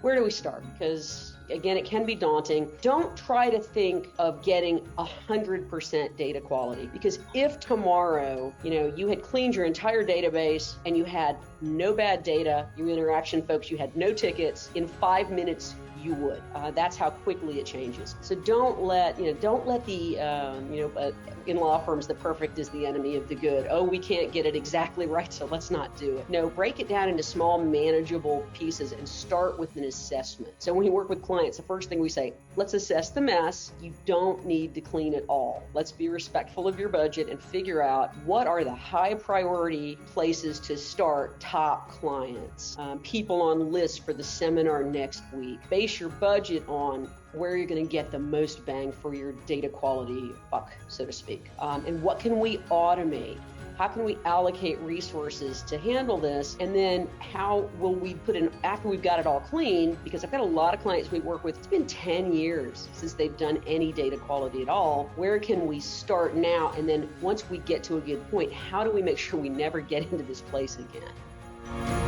where do we start? Because again, it can be daunting. Don't try to think of getting 100% data quality, because if tomorrow, you had cleaned your entire database and you had no bad data, your interaction folks, you had no tickets, in 5 minutes, you would. That's how quickly it changes. So don't let the, in law firms, the perfect is the enemy of the good. Oh, we can't get it exactly right, so let's not do it. No, break it down into small, manageable pieces and start with an assessment. So when we work with clients, the first thing we say, let's assess the mess. You don't need to clean it all. Let's be respectful of your budget and figure out what are the high priority places to start. Top clients, people on lists for the seminar next week. Base your budget on where you're going to get the most bang for your data quality buck, so to speak. And what can we automate? How can we allocate resources to handle this? And then how will we put in, after we've got it all clean, because I've got a lot of clients we work with, it's been 10 years since they've done any data quality at all. Where can we start now? And then once we get to a good point, how do we make sure we never get into this place again?